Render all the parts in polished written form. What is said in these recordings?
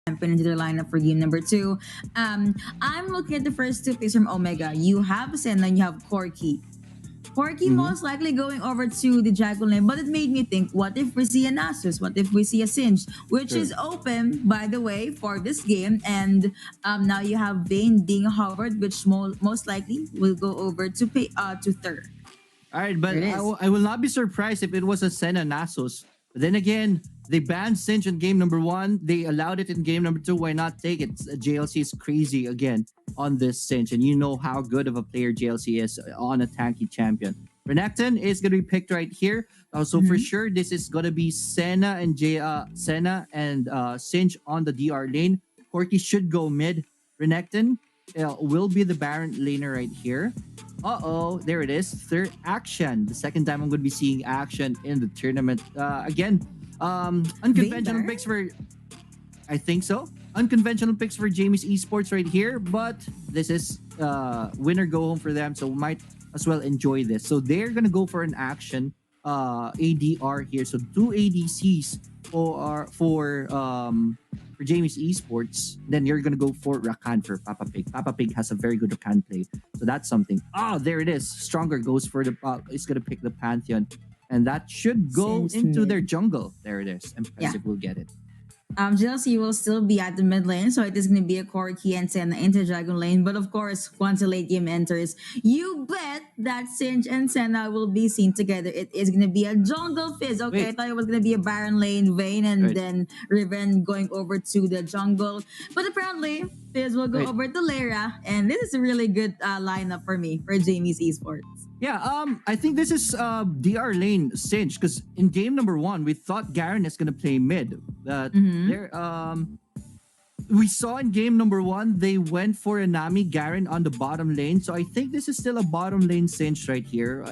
champion into their lineup for game number two. I'm looking at the first two picks from Omega. You have Senna and you have Corky. Corky Mhm. most likely going over to the Dragon Lane, but it made me think, what if we see a Nasus? What if we see a Singe? Which True. is open, by the way, for this game. And now you have Vayne being hovered, which most likely will go over to Thur. All right, There but it is. I will not be surprised if it was a Senna Nasus. But then again, they banned Cinch in game number one. They allowed it in game number two. Why not take it? JLC is crazy again on this Cinch, and you know how good of a player JLC is on a tanky champion. Renekton is going to be picked right here. So for Mhm. sure, this is going to be Senna and Cinch on the DR lane. Corky should go mid. Renekton will be the Baron laner right here. Uh-oh, there it is. Third action. The second time I'm going to be seeing action in the tournament. Again, Vayne unconventional Baron? picks for, I think so. Unconventional picks for Jamie's Esports right here, but this is winner go home for them, so might as well enjoy this. So they're going to go for an action ADR here. So two ADCs for Jamie's Esports, then you're gonna go for Rakan for Papa Pig. Papa Pig has a very good Rakan play, so that's something. Oh, there it is. Stronger goes for the. It's gonna pick the Pantheon, and that should go Since into mid. their jungle. There it is. Yeah. Impressive. Will get it. JLC will still be at the mid lane, so it is going to be a Corki and Senna into Dragon Lane. But of course, once the late game enters, you bet that Singe and Senna will be seen together. It is going to be a jungle fizz. Okay, I Wait, thought it was going to be a Baron Lane, Vayne, and right, then Riven going over to the jungle. But apparently, Fizz will go right. over to Lyra, and this is a really good lineup for me, for Jamie's Esports. Yeah, I think this is DR lane cinch because in game number one we thought Garen is gonna play mid. Mm-hmm. There we saw in game number one they went for a Nami Garen on the bottom lane, so I think this is still a bottom lane cinch right here.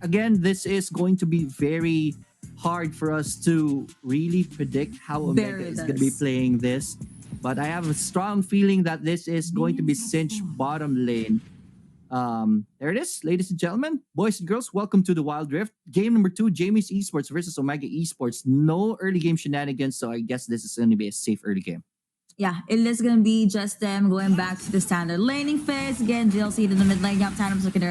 Again, this is going to be very hard for us to really predict how Omega Very is going to be does. playing this, but I have a strong feeling that this is going to be cinch bottom lane. There it is, ladies and gentlemen, boys and girls. Welcome to the Wild Rift. Game number two, Jamie's Esports versus Omega Esports. No early game shenanigans, so I guess this is going to be a safe early game. Yeah, it is gonna be just them going back to the standard laning phase. Again, GLC in the mid lane. You have Thanos lurking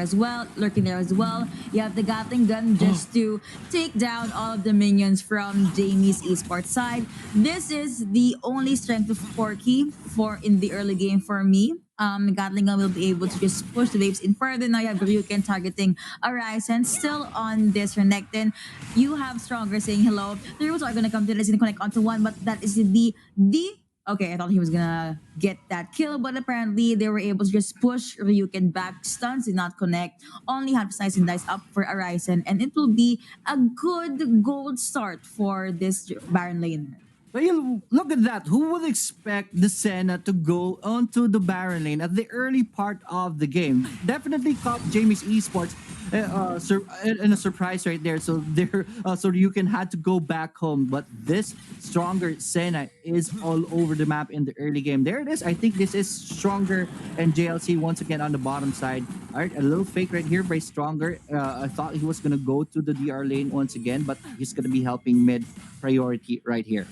there as well. You have the Gatling gun just to take down all of the minions from Jamie's esports side. This is the only strength of Forky for in the early game for me. Gatling gun will be able to just push the waves in further. Now you have Ryuken targeting Arisen. Still on this Renekton. You have Stronger saying hello. The rules are gonna come to this and connect onto one, but that is the okay, I thought he was gonna get that kill, but apparently they were able to just push Ryuken back. Stuns did not connect. Only had Slice and Dice up for Arisen, and it will be a good gold start for this Baron laner. But you look at that. Who would expect the Senna to go onto the Baron lane at the early part of the game? Definitely caught Jamie's Esports in a surprise right there. So you can had to go back home. But this stronger Senna is all over the map in the early game. There it is. I think this is stronger and JLC once again on the bottom side. All right, a little fake right here by stronger. I thought he was gonna go to the DR lane once again, but he's gonna be helping mid priority right here.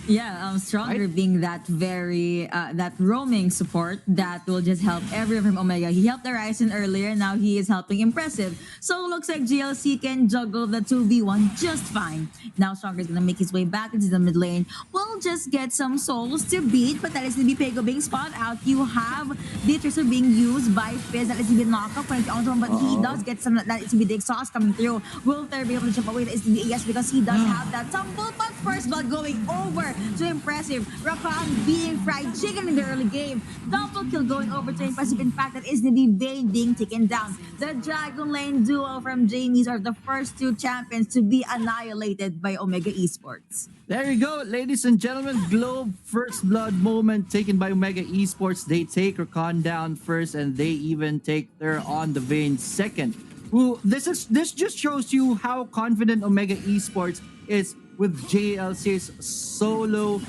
Yeah, Stronger Right? being that very that roaming support that will just help everyone from Omega. He helped Horizon earlier, now he is helping Impressive. So looks like GLC can juggle the 2v1 just fine. Now Stronger is gonna make his way back into the mid lane. We'll just get some souls to beat, but that is gonna be Pego being spot out. You have Beatrice being used by Fizz, that is gonna be knock up when it's onto him, but he does get some, that is gonna be the exhaust coming through. Will Thayer be able to jump away? That is the yes, because he does have that tumble, but first blood going over to Impressive. Rakan being fried chicken in the early game. Double kill going over to Impressive. In fact, that is the Vayne being taken down. The Dragon Lane duo from Jamie's are the first two champions to be annihilated by Omega Esports. There you go, ladies and gentlemen. Globe first blood moment taken by Omega Esports. They take Rakan down first, and they even take their on the vein second. Who this just shows you how confident Omega Esports is with JLC's solo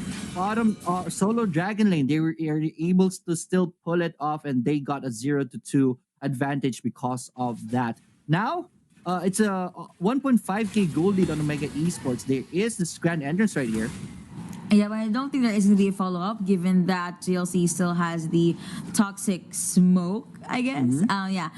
Dragon Lane. They were able to still pull it off, and they got a 0-2 advantage because of that. Now, it's a 1.5k gold lead on Omega Esports. There is this grand entrance right here. Yeah, but I don't think there is going to be a follow up given that GLC still has the toxic smoke, I guess. Mhm. Yeah.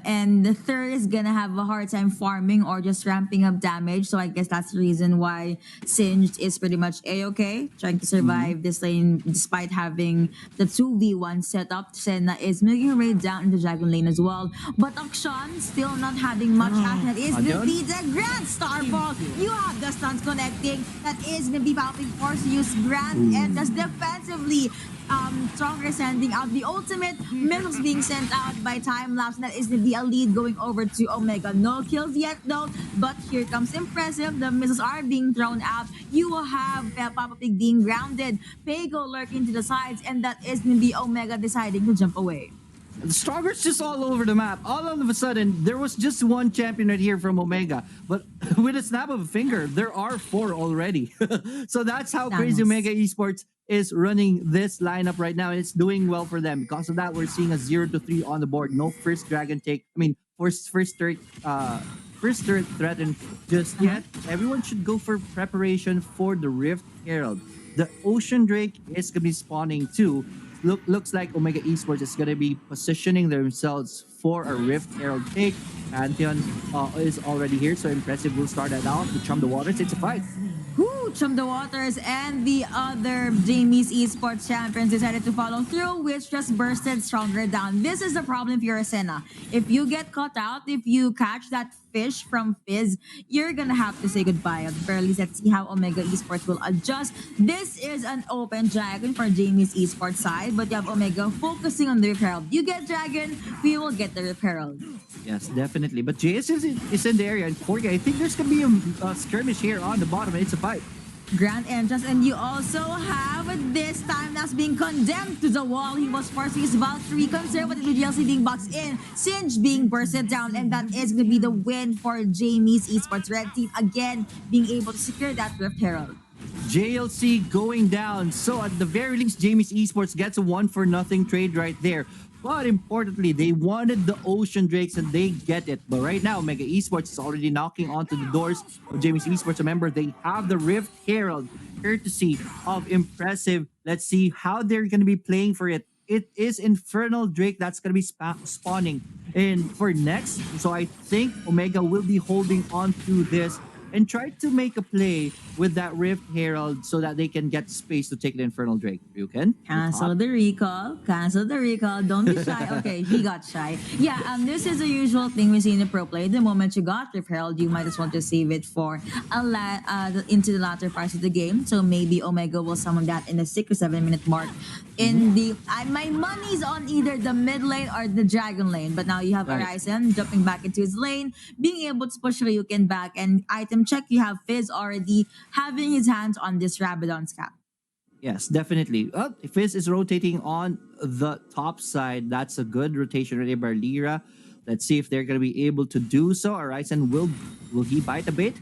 And the third is going to have a hard time farming or just ramping up damage. So I guess that's the reason why Singed is pretty much A OK, trying to Mhm. survive this lane despite having the 2v1 setup. Senna is making her way down into Dragon Lane as well. But Akshan still not having much action. That is going to Andyan? be the Grand Starfall. You have the stuns connecting. That is going to be popping force to use Grand and Ooh. just defensively stronger sending out the ultimate missiles being sent out by time lapse. That is going to be a lead going over to Omega. No kills yet though, but here comes impressive. The missiles are being thrown out. You will have Papa Pig being grounded. Pego lurking to the sides, and that is going to be Omega deciding to jump away. Strongers just all over the map. All of a sudden, there was just one champion right here from Omega, but with a snap of a finger, there are four already. So that's how crazy Thanos. Omega Esports is running this lineup right now, and it's doing well for them. Because of that, we're seeing a 0 to 3 on the board. No first dragon take. I mean, first turret threaten just Uh-huh. yet. Everyone should go for preparation for the Rift Herald. The Ocean Drake is gonna be spawning too. Looks like Omega Esports is gonna be positioning themselves for a Rift Herald take. Pantheon is already here, so Impressive will start that out to chum the waters. It's a fight. Who, Chum the Waters and the other Jamie's esports champions decided to follow through, which just bursted stronger down. This is the problem if you're a Senna. If you get caught out, if you catch that fish from Fizz, you're gonna have to say goodbye. At the very least, let's see how Omega Esports will adjust. This is an open dragon for Jamie's esports side, but you have Omega focusing on the Herald. You get dragon, we will get the Herald. Yes, definitely. But JS is in the area, and Corgi, I think there's gonna be a skirmish here on the bottom, and it's a fight. Grand entrance, and you also have this time that's being condemned to the wall. He was forced to use Valkyrie, conservative GLC being boxed in, Singe being bursted down, and that is going to be the win for Jamie's esports red team again, being able to secure that Rift Herald. JLC going down. So at the very least, Jamie's Esports gets a 1-for-nothing trade right there. But importantly, they wanted the Ocean Drakes and they get it. But right now, Mega Esports is already knocking onto the doors of Jamie's Esports. Remember, they have the Rift Herald, courtesy of Impressive. Let's see how they're going to be playing for it. It is Infernal Drake that's going to be spawning in for next. So I think Omega will be holding on to this and try to make a play with that Rift Herald so that they can get space to take the Infernal Drake. You can? Your Cancel thought? the recall. Cancel the recall. Don't be shy. Okay, he got shy. Yeah, this is a usual thing we see in the pro play. The moment you got Rift Herald, you might as well just save it for into the latter parts of the game. So maybe Omega will summon that in the 6 or 7 minute mark. In the my money's on either the mid lane or the dragon lane. But now you have Right. Horizon jumping back into his lane, being able to push Ryukin back, and item check. You have Fizz already having his hands on this Rabadon's cap. Yes, definitely. Fizz is rotating on the top side. That's a good rotation right by Lyra. Let's see if they're going to be able to do so. Horizon will he bite a bit?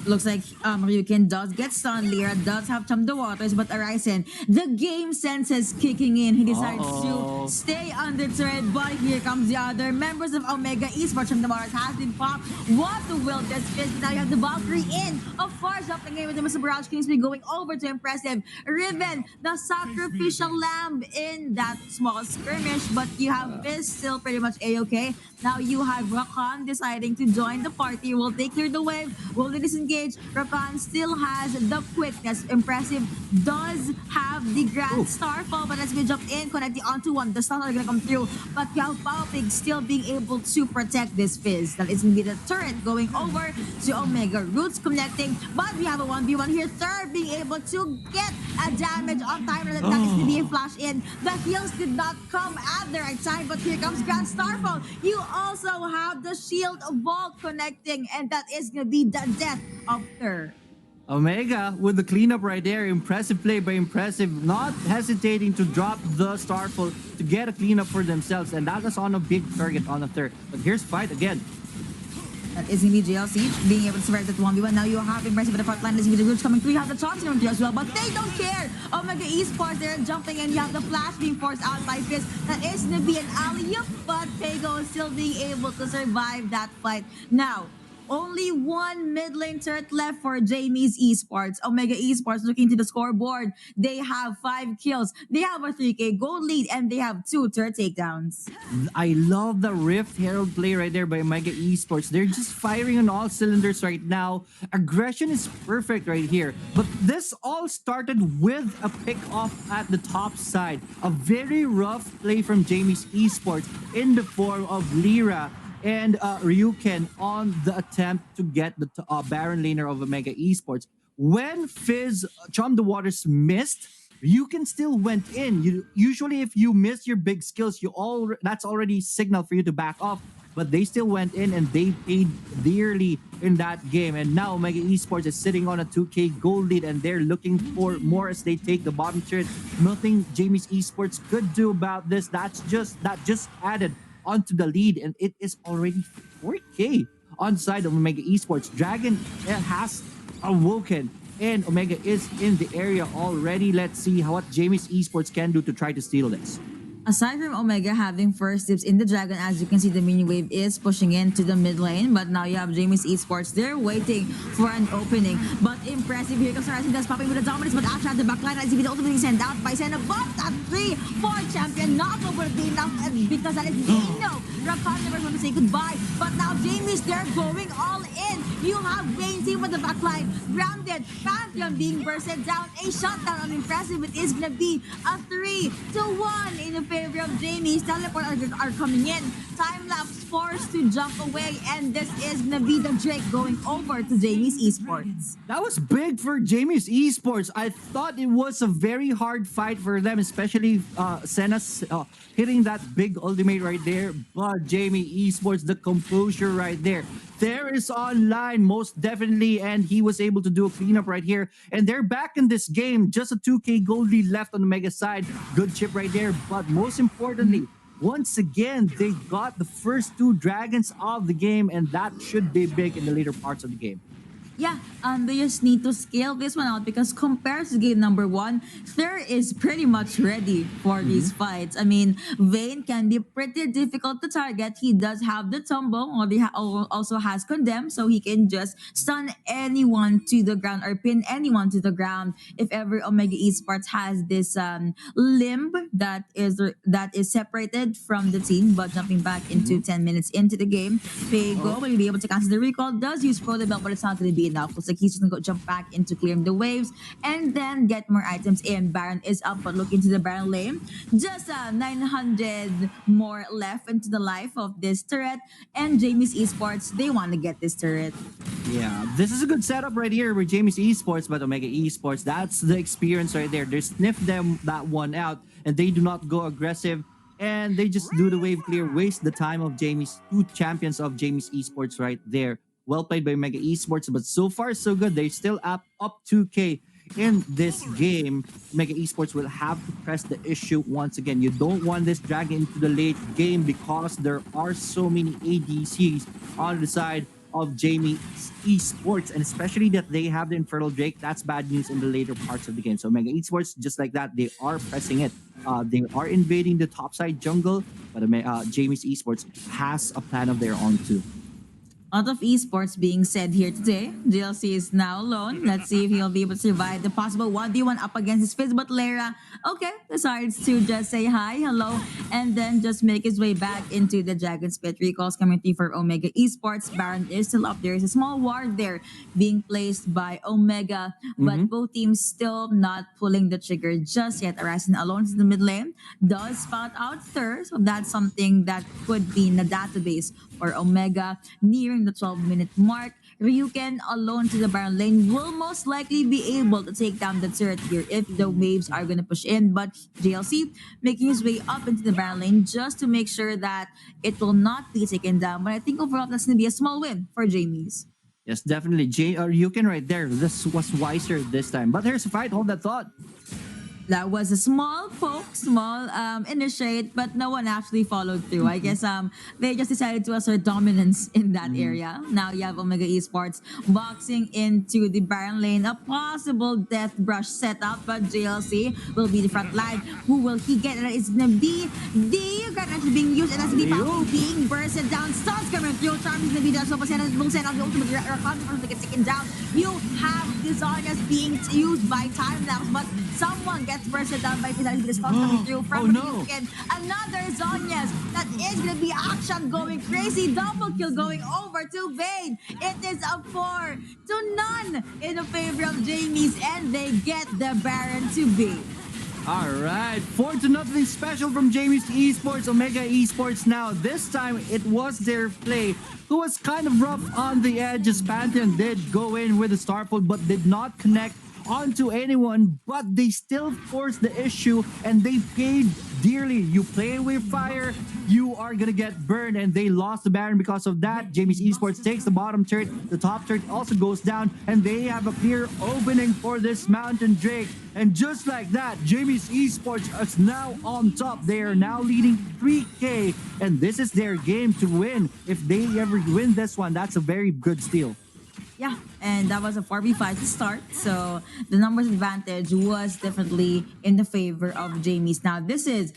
Looks like Ryukin does get stunned. Lyra does have Chum the Waters, but Arisen, the game sense is kicking in. He decides Uh-oh. to stay undeterred, but here comes the other members of Omega Esports. Chum the Waters has been popped. What will this fit? Now you have the Valkyrie in. Of course, jumping in with the Mr. Barrage Kingsley going over to Impressive. Riven, the sacrificial lamb in that small skirmish, but you have Fizz still pretty much A-OK. Now you have Rakan deciding to join the party. Will they clear the wave? Will they disengage? Rakan still has the quickness. Impressive does have the grand starfall, but as we jump in, connecting onto one, the stun are gonna come through. But you have Pig still being able to protect this Fizz. That is gonna be the turret going over to Omega. Roots connecting, but we have a 1v1 here. Third being able to get a damage on timer. That is to be a flash in. The heals did not come at the right time, but here comes Grand Starfall. You also have the shield vault connecting, and that is gonna be the death of Thur. Omega with the cleanup right there. Impressive play by Impressive, not hesitating to drop the Starfall to get a cleanup for themselves, and that is on a big target on the third. But here's fight again. That is going to be JLC being able to survive that 1v1. Now you have Impressive at the front line. There's going to be the Roots coming through. You have the Thompson coming through as well, but they don't care. Omega Esports, they're jumping in. You have the Flash being forced out by Fizz. That is going to be an alley-oop, but Pego is still being able to survive that fight. Now, Only one mid lane turret left for Jamie's Esports. Omega Esports looking to the scoreboard. They have 5 kills. They have a 3K gold lead and they have 2 turret takedowns. I love the Rift Herald play right there by Mega Esports. They're just firing on all cylinders right now. Aggression is perfect right here. But this all started with a pick off at the top side. A very rough play from Jamie's Esports in the form of Lyra and Ryuken on the attempt to get the Baron laner of Omega Esports. When Fizz Chum the Waters missed, you can still went in. You usually if you miss your big skills, you all that's already signal for you to back off. But they still went in and they paid dearly in that game. And now Mega Esports is sitting on a 2K gold lead and they're looking for more as they take the bottom turret. Nothing Jamie's Esports could do about this. That just added onto the lead and it is already 4K on side of Mega Esports. Dragon has awoken and Omega is in the area already. Let's see what Jamie's Esports can do to try to steal this. Aside from Omega having first dibs in the Dragon, as you can see, the mini wave is pushing into the mid lane. But now you have Jamie's Esports. They're waiting for an opening. But impressive. Here comes Horizon Dust popping with a dominance. But after the backline, as if it's also being sent out by Senna. But that 3-4 champion not over the enough because that is no. Rakan never going to say goodbye. But now Jamie's, they're going all in. You have Vayne team with the backline. Grounded. Pantheon being bursted down. A shutdown on impressive. It is going to be a 3-1 in the favor of Jamie's. Teleport are coming in. Time lapse forced to jump away, and this is gonna be the Drake going over to Jamie's Esports. That was big for Jamie's Esports. I thought it was a very hard fight for them, especially Senna's hitting that big ultimate right there. But Jamie Esports, the composure right there. There is online, most definitely, and he was able to do a cleanup right here. And they're back in this game. Just a 2K gold lead left on the Mega side. Good chip right there. But most importantly, once again, they got the first 2 dragons of the game, and that should be big in the later parts of the game. Yeah, they just need to scale this one out because compared to game number one, Thur is pretty much ready for these fights. I mean, Vayne can be pretty difficult to target. He does have the tumble, or also has condemn, so he can just stun anyone to the ground or pin anyone to the ground. If ever Omega Esports has this limb that is separated from the team, but jumping back into 10 minutes into the game, Pego will be able to cancel the recall. Does use Pro Belt, but it's not going to be enough. Looks like he's just gonna go jump back into clearing the waves and then get more items in. Baron is up, but look into the Baron lane. Just 900 more left into the life of this turret. And Jamie's Esports, they want to get this turret. Yeah, this is a good setup right here with Jamie's Esports, but Omega Esports, that's the experience right there. They sniff them that one out, and they do not go aggressive, and they just do the wave clear, waste the time of Jamie's 2 champions of Jamie's Esports right there. Well played by Mega Esports, but so far so good. They're still up 2K in this game. Mega Esports will have to press the issue once again. You don't want this dragging into the late game because there are so many ADCs on the side of Jamie Esports, and especially that they have the Infernal Drake. That's bad news in the later parts of the game. So Mega Esports, just like that, they are pressing it. They are invading the topside jungle, but Jamie's Esports has a plan of their own too. A lot of esports being said here today. GLC is now alone. Let's see if he'll be able to survive the possible 1v1 up against his Fizz. But Lera, okay, decides to just say hi, hello, and then just make his way back into the Dragon's Pit. Recalls coming through for Omega Esports. Baron is still up. There is a small ward there being placed by Omega, but both teams still not pulling the trigger just yet. Arasin alone is in the mid lane. Does spot out third, so that's something that could be in the database for Omega. Nearing the 12-minute mark, Ryuken alone to the Baron lane will most likely be able to take down the turret here if the waves are going to push in. But JLC making his way up into the Baron lane just to make sure that it will not be taken down. But I think overall that's going to be a small win for Jamie's. Yes, definitely. Ryuken right there. This was wiser this time. But here's a fight. Hold that thought. That was a small poke, small initiate, but no one actually followed through. I guess they just decided to assert dominance in that Mhm. area. Now you have Omega Esports boxing into the Baron lane, a possible death brush setup, but JLC will be the front line. Who will he get? And it's gonna be the Granite being used, and that's the Ayun. Papu being bursted down. Stuns coming through. Charm is gonna be there. So Pasena will send out the ultimate confidence to get taken down. You have the Zonias being used by time lapse, but someone gets bursted down by Pizarro with the stuns coming through Oh from no. Ryuken. Another Zonias. That is gonna be action going crazy. Double kill going over to Vayne. It is a 4-0 in the favor of Jamie's, and they get the Baron to be. All right, 4-0 special from Jamie's Esports, Omega Esports now. This time it was their play who was kind of rough on the edge as Pantheon did go in with a Starfold but did not connect onto anyone, but they still forced the issue and they paid dearly. You play with fire, you are gonna get burned, and they lost the Baron because of that. Jamie's Esports takes the bottom turret, the top turret also goes down, and they have a clear opening for this Mountain Drake. And just like that, Jamie's Esports is now on top. They are now leading 3K, and this is their game to win. If they ever win this one, that's a very good steal. Yeah, and that was a 4v5 to start. So the numbers advantage was definitely in the favor of Jamie's. Now this is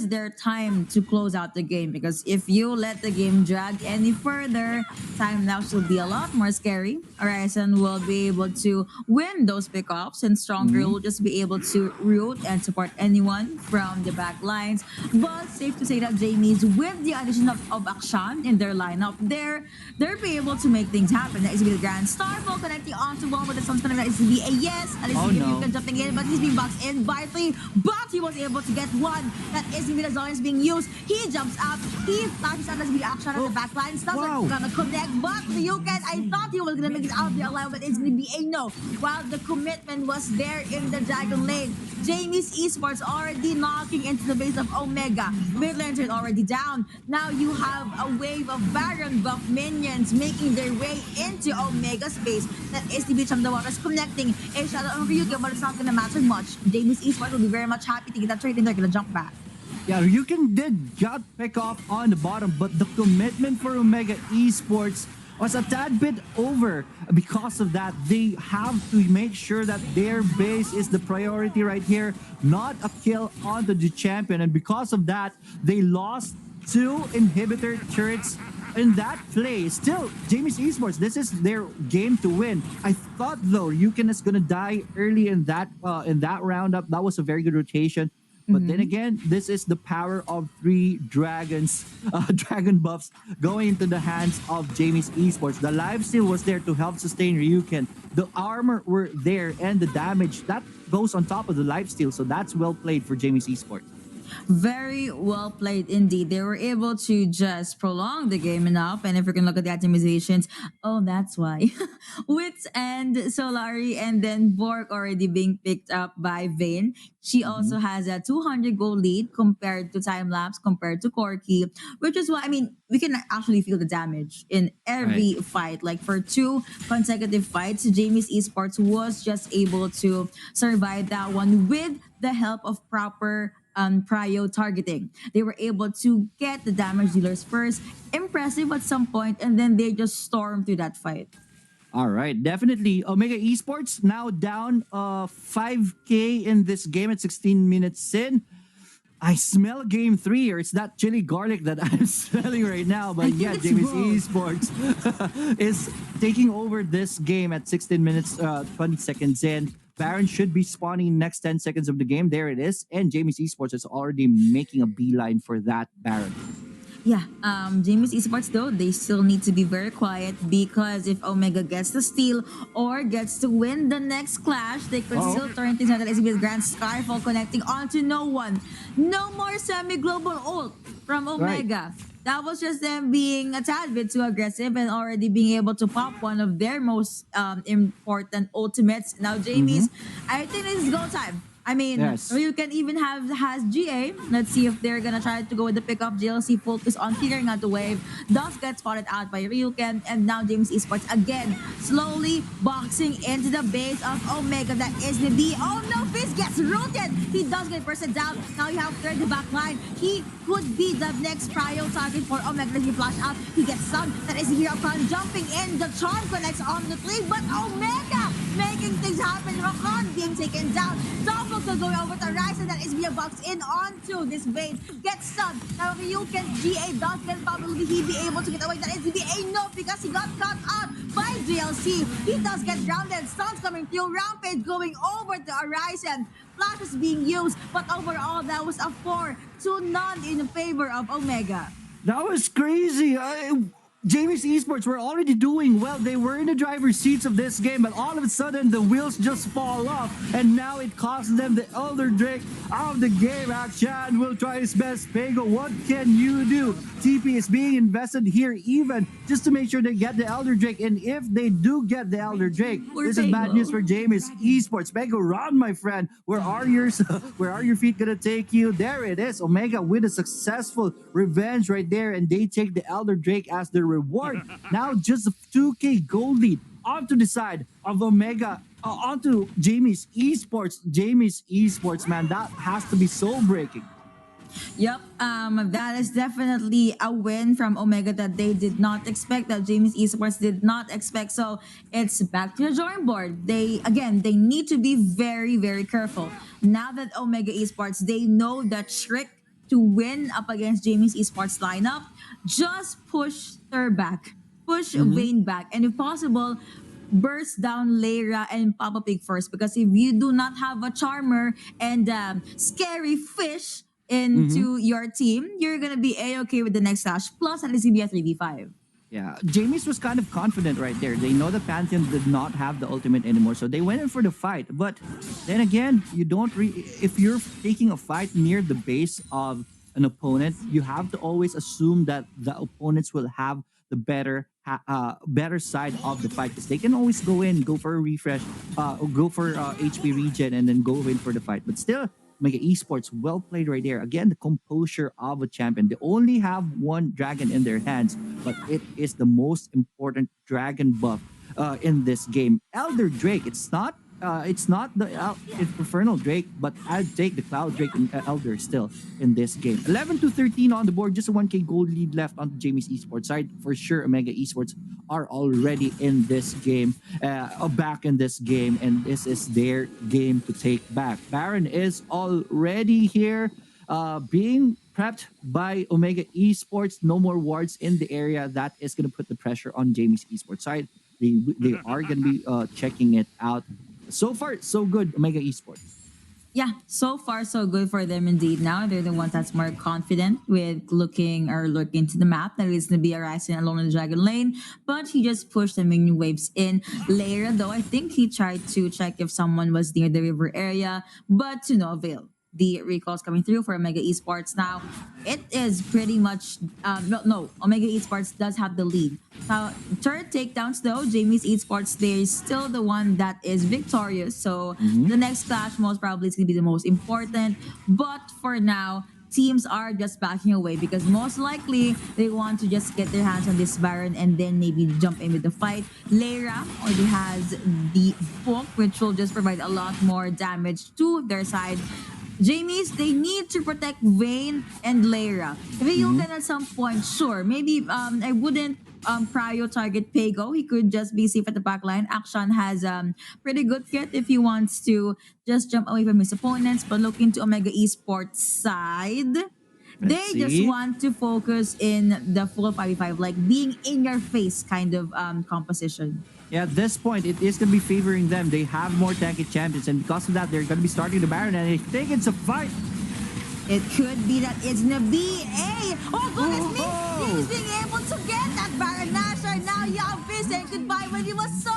their time to close out the game, because if you let the game drag any further, time lapse will be a lot more scary. Horizon will be able to win those pickoffs, and Stronger Mhm. will just be able to root and support anyone from the back lines. But safe to say that Jamie's, with the addition of Akshan in their lineup, they'll be able to make things happen. That is with the Grand Starfall connecting onto one, but the sun's connecting. That is to be a yes. At least Oh you no. can jumping in, but he's being boxed in by three. But he was able to get one. That is with the zone is being used. He jumps up. He flashes out as the action on Oh, the back line. Stuff wow. are gonna connect, but you can. I thought he was gonna make it out of the alive, but it's gonna be a no. While the commitment was there in the dragon lane, Jamie's Esports already knocking into the base of Omega. Mid lanes are already down. Now you have a wave of Baron buff minions making their way into Omega's base. That is the beach of the waters connecting a shadow on Ryuga, but it's not gonna matter much. Jamie's Esports will be very much happy to get that trade, and they're gonna jump back. Yeah, Ryukin did got pick off on the bottom, but the commitment for Omega Esports was a tad bit over. Because of that, they have to make sure that their base is the priority right here, not a kill onto the champion. And because of that, they lost two inhibitor turrets in that play. Still, Jamie's Esports, this is their game to win. I thought though Ryukin is gonna die early in that roundup. That was a very good rotation. But then Mhm. again, this is the power of three dragons, dragon buffs going into the hands of Jamie's Esports. The lifesteal was there to help sustain Ryuken. The armor were there, and the damage that goes on top of the lifesteal. So that's well played for Jamie's Esports. Very well played indeed. They were able to just prolong the game enough. And if we can look at the optimizations, oh, that's why. Wits and Solari, and then Borg already being picked up by Vayne. She Mhm. also has a 200 goal lead compared to time lapse, compared to Corky, which is why, I mean, we can actually feel the damage in Right. every fight. Like for two consecutive fights, Jamie's Esports was just able to survive that one with the help of proper prio targeting. They were able to get the damage dealers first, impressive at some point, and then they just stormed through that fight. All right, definitely. Omega Esports now down 5K in this game at 16 minutes in. I smell game three, or it's that chili garlic that I'm smelling right now. I But think yeah, it's Jamie's both. Esports is taking over this game at 16 minutes, 20 seconds in. Baron should be spawning next 10 seconds of the game. There it is. And Jamie's Esports is already making a beeline for that Baron. Yeah, Jamie's Esports though, they still need to be very quiet, because if Omega gets the steal or gets to win the next clash, they could Oh, still turn things around. With Grand Skyfall connecting onto no one. No more semi-global ult from right. Omega. That was just them being a tad bit too aggressive and already being able to pop one of their most important ultimates. Now Mm-hmm. Jamie's, I think this is go time. I mean, Yes. you can even have has GA. Let's see if they're gonna try to go with the pickup. GLC focus on clearing out the wave. Does get spotted out by Ryuken, and now James Esports again slowly boxing into the base of Omega. That is the B. Oh no, Fizz gets rooted. He does get person down. Now you have third the back line. He could be the next prio target for Omega. He flash out. He gets stunned. That is Rakan jumping in. The charm connects on the three, but Omega making things happen. Rakan being taken down. Double kill going over to Ryzen. That is via box in onto this base. Gets stunned. Now you can GA does get probably he be able to get away. That is VA no because he got cut out by DLC. He does get grounded. Stuns coming through. Rampage going over to Horizon. Flash is being used, but overall that was a 4-0 in favor of Omega. That was crazy. Jamie's Esports were already doing well. They were in the driver's seats of this game, but all of a sudden the wheels just fall off, and now it costs them the Elder Drake out of the game. Akshan will try his best. Pego, what can you do? TP is being invested here even just to make sure they get the Elder Drake, and if they do get the Elder Drake, Poor this is bad Pego. news for Jamie's Esports. Pego, run, my friend. Where are yours? Where are your feet gonna take you? There it is. Omega with a successful revenge right there, and they take the Elder Drake as their reward. Now just a 2K gold lead onto the side of Omega, onto Jamie's Esports. Jamie's Esports, man, that has to be soul breaking. Yep, that is definitely a win from Omega that they did not expect, that James Esports did not expect. So it's back to the drawing board. They need to be very, very careful. Now that Omega Esports, they know the trick to win up against Jamie's Esports lineup. Just push her back, push Vayne back, and if possible, burst down Lyra and Papa Pig first. Because if you do not have a charmer and scary fish into your team, you're gonna be a-okay with the next clash. Plus, at least it'll be a 3v5. Yeah, Jamie's was kind of confident right there. They know the Pantheon did not have the ultimate anymore, so they went in for the fight. But then again, you don't if you're taking a fight near the base of an opponent, you have to always assume that the opponents will have the better side of the fight, because they can always go in, go for a refresh, or go for HP regen, and then go in for the fight. But still, Mega Esports, well played right there. Again, the composure of a champion. They only have one dragon in their hands, but it is the most important dragon buff in this game. Elder Drake, it's not the Infernal Drake, but I'll take the Cloud Drake and Elder still in this game. 11-13 on the board, just a 1K gold lead left on the Jamie's Esports side. For sure, Omega Esports are already in this game, back in this game, and this is their game to take back. Baron is already here, being prepped by Omega Esports. No more wards in the area. That is going to put the pressure on Jamie's Esports side. They are going to be checking it out. So far, so good, Omega Esports. Yeah, so far so good for them indeed. Now they're the ones that's more confident with looking to the map. That is going to be Horizon alone in the Dragon Lane, but he just pushed the minion waves in. Lyra, though, I think he tried to check if someone was near the river area, but to no avail. The recalls coming through for Omega Esports now. It is pretty much no. Omega Esports does have the lead. Now, third takedowns though, Jamie's Esports, they're still the one that is victorious. So the next clash most probably is gonna be the most important. But for now, teams are just backing away because most likely they want to just get their hands on this Baron and then maybe jump in with the fight. Lyra already has the book, which will just provide a lot more damage to their side. Jamie's, they need to protect Vayne and Lyra. If you can at some point, sure, maybe I wouldn't prio target Pego. He could just be safe at the back line. Akshan has pretty good kit if he wants to just jump away from his opponents. But look into Omega Esports side. They just see. want to focus in the full 5v5, like being in your face kind of composition. Yeah, at this point, it is going to be favoring them. They have more tanky champions, and because of that, they're going to be starting the Baron, and I think it's a fight. It could be that it's gonna be a... Oh, goodness me! He's being able to get that Baron Nashor. Now Young Fist saying goodbye when he was so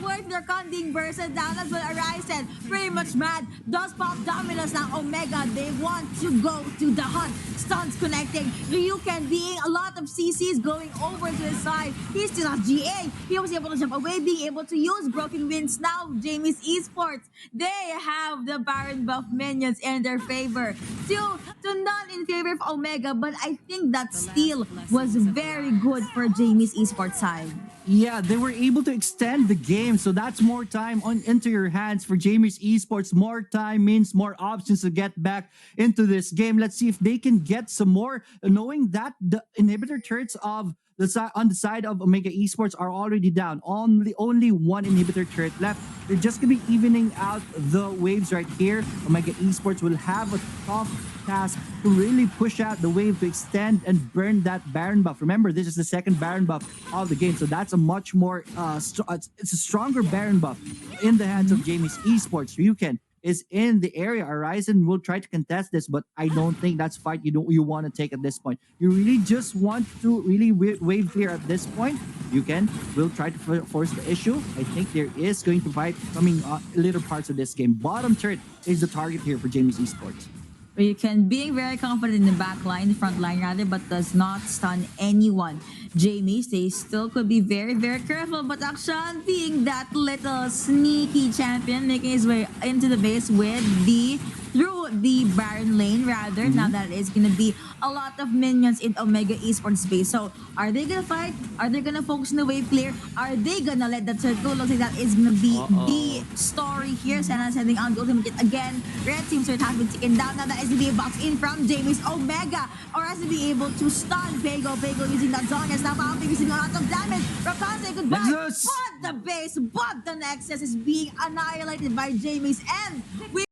worth their con being bursted down as well. Horizon pretty much mad. Does pop Dominus now. Omega, they want to go to the hunt. Stuns connecting. Ryuken being a lot of CCs going over to his side. He still has GA. He was able to jump away, being able to use Broken Winds. Now Jamie's Esports, they have the Baron buff minions in their favor. To none in favor of Omega, but I think that steal was very good for Jamie's Esports side. Yeah, they were able to extend the game, so that's more time on into your hands for Jamie's Esports. More time means more options to get back into this game. Let's see if they can get some more, knowing that the inhibitor turrets of the side on the side of Omega Esports are already down. Only one inhibitor turret left. They're just gonna be evening out the waves right here. Omega Esports will have a tough task to really push out the wave to extend and burn that Baron buff. Remember, this is the second Baron buff of the game, so that's a much more it's a stronger Baron buff in the hands of Jamie's Esports. Ryuken is in the area. Horizon will try to contest this, but I don't think that's fight you want to take at this point. You really just want to really wave clear at this point. Ryuken will try to force the issue. I think there is going to fight coming later parts of this game. Bottom turret is the target here for Jamie's Esports. Where you can being very confident in the back line, the front line rather, but does not stun anyone. Jamie, they still could be very, very careful, but Akshan being that little sneaky champion, making his way into the base with the through the Baron lane rather. Now that it's gonna be a lot of minions in Omega Esports space. So are they gonna fight? Are they gonna focus on the wave clear? Are they gonna let that turret go? Looks like that is gonna be the story here. Senna sending on the ultimate kit again. Red team turret has been taken down. Now that is gonna be a box in from Jamie's Omega. Or has to be able to stun Pego. Pego using that zone as now Bounty using a lot of damage. Rakan say goodbye. Nexus! But the base, but the Nexus is being annihilated by Jamie's end. We